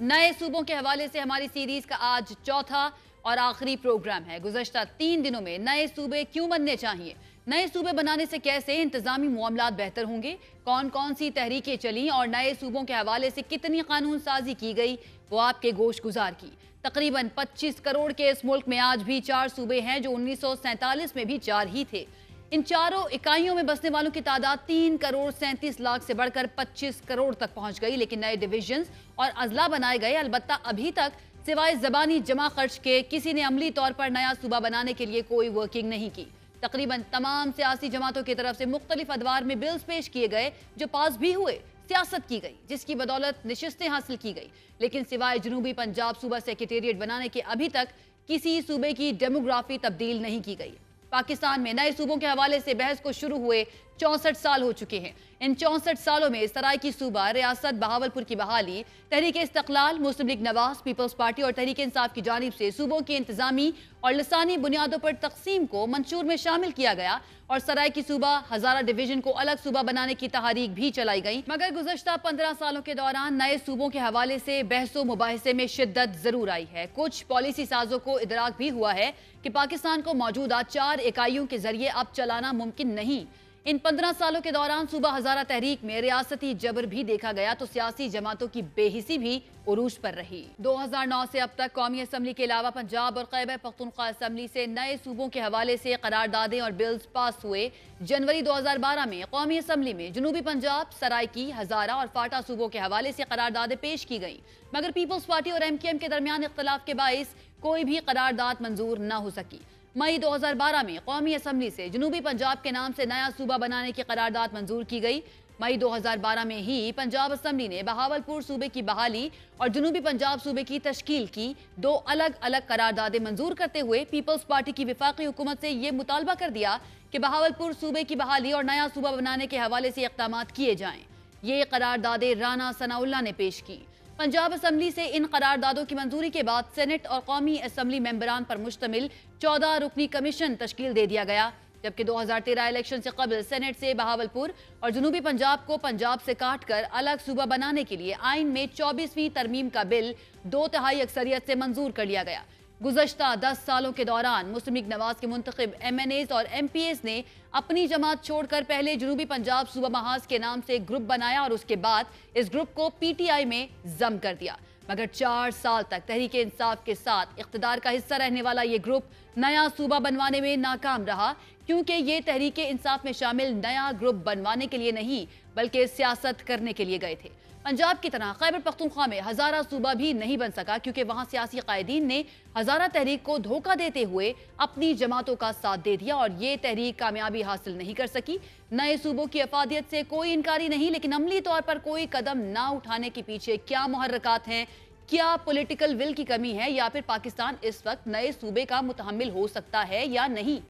नए सूबों के हवाले से हमारी सीरीज का आज चौथा और आखिरी प्रोग्राम है। गुज़श्ता 3 दिनों में नए सूबे क्यों बनने चाहिए, नए सूबे बनाने से कैसे इंतजामी मामलात बेहतर होंगे, कौन कौन सी तहरीकें चली और नए सूबों के हवाले से कितनी कानून साजी की गई, वो आपके गोश गुजार की। तकरीबन 25 करोड़ के इस मुल्क में आज भी 4 सूबे हैं जो 1947 में भी 4 ही थे। इन चारों इकाइयों में बसने वालों की तादाद 3 करोड़ 37 लाख से बढ़कर 25 करोड़ तक पहुंच गई। लेकिन नए डिविजन्स और अजला बनाए गए, अलबत्ता अभी तक सिवाय जबानी जमा खर्च के किसी ने अमली तौर पर नया सूबा बनाने के लिए कोई वर्किंग नहीं की। तकरीबन तमाम सियासी जमातों की तरफ से मुख्तलिफ अदवार में बिल्स पेश किए गए जो पास भी हुए, सियासत की गई जिसकी बदौलत नशिस्तें हासिल की गई। लेकिन सिवाय जनूबी पंजाब सूबा सेक्रेटेरिएट बनाने के अभी तक किसी सूबे की डेमोग्राफी तब्दील नहीं की गई। पाकिस्तान में नए सूबों के हवाले से बहस को शुरू हुए 64 साल हो चुके हैं। इन 64 सालों में सराइकी सूबा, रियासत बहावलपुर की बहाली, तहरीक इस्तक़लाल, मुस्लिम लीग नवाज, पीपल्स पार्टी और तहरीक इंसाफ की जानिब से सूबों की इंतजामी और लसानी बुनियादों पर तकसीम को मंशूर में शामिल किया गया और सराइकी सूबा हजारा डिवीजन को अलग सूबा बनाने की तहरीक भी चलाई गई। मगर गुज़श्ता 15 सालों के दौरान नए सूबों के हवाले से बहसो मुबाहिसे में शिद्दत जरूर आई है। कुछ पॉलिसी साजों को इदराक भी हुआ है कि पाकिस्तान को मौजूदा 4 इकाइयों के जरिए अब चलाना मुमकिन नहीं। इन 15 सालों के दौरान सूबा हजारा तहरीक में रियासती जबर भी देखा गया तो सियासी जमातों की बेहिसी भी उरूज पर रही। 2009 से अब तक कौमी असम्बली के अलावा पंजाब और खैबर पख्तूनख्वा असम्बली से नए सूबों के हवाले से करारदादें और बिल्स पास हुए। जनवरी 2012 में कौमी असम्बली में जनूबी पंजाब, सराइकी, हजारा और फाटा सूबों के हवाले से करारदादें पेश की गई, मगर पीपल्स पार्टी और MKM के दरमियान इख्तलाफ के बाइस कोई भी करारदाद मंजूर न हो सकी। मई 2012 में कौमी असम्बली से जनूबी पंजाब के नाम से नया सूबा बनाने की करारदाद मंजूर की गई। मई 2012 में ही पंजाब असम्बली ने बहावलपुर सूबे की बहाली और जनूबी पंजाब सूबे की तश्कील की 2 अलग अलग करारदादें मंजूर करते हुए पीपल्स पार्टी की वफाकी हुकूमत से यह मुतालबा कर दिया कि बहावलपुर सूबे की बहाली और नया सूबा बनाने के हवाले से इक़दाम किए जाएं। ये करारदादें राना सनाउल्लाह ने पेश की। पंजाब असम्बली से इन करारदादों की मंजूरी के बाद सेनेट और कौमी असम्बली मेंबरान पर मुश्तमिल 14 रुकनी कमीशन तश्कील दे दिया गया, जबकि 2013 इलेक्शन से कबल सेनेट से बहावलपुर और जनूबी पंजाब को पंजाब से काट कर अलग सूबा बनाने के लिए आइन में 24वीं तरमीम का बिल 2/3 अक्सरियत से मंजूर कर लिया गया। गुज़श्ता 10 सालों के दौरान मुस्लिम लीग नवाज के मुंतखब MNAs और MPAs ने अपनी जमात छोड़कर पहले जनूबी पंजाब सूबा महाज के नाम से ग्रुप बनाया और उसके बाद इस ग्रुप को PTI में जम कर दिया। मगर 4 साल तक तहरीक इंसाफ के साथ इख्तिदार का हिस्सा रहने वाला ये ग्रुप नया सूबा बनवाने में नाकाम रहा, क्योंकि ये तहरीक इंसाफ में शामिल नया ग्रुप बनवाने के लिए नहीं बल्कि सियासत करने के लिए गए थे। पंजाब की तरह खैबर पख्तूनख्वा में हजारा सूबा भी नहीं बन सका, क्योंकि वहां सियासी कायदीन ने हजारा तहरीक को धोखा देते हुए अपनी जमातों का साथ दे दिया और ये तहरीक कामयाबी हासिल नहीं कर सकी। नए सूबों की अफादियत से कोई इनकारी नहीं, लेकिन अमली तौर पर कोई कदम ना उठाने के पीछे क्या मुहर्रकात हैं, क्या पॉलिटिकल विल की कमी है, या फिर पाकिस्तान इस वक्त नए सूबे का मुतहम्मिल हो सकता है या नहीं।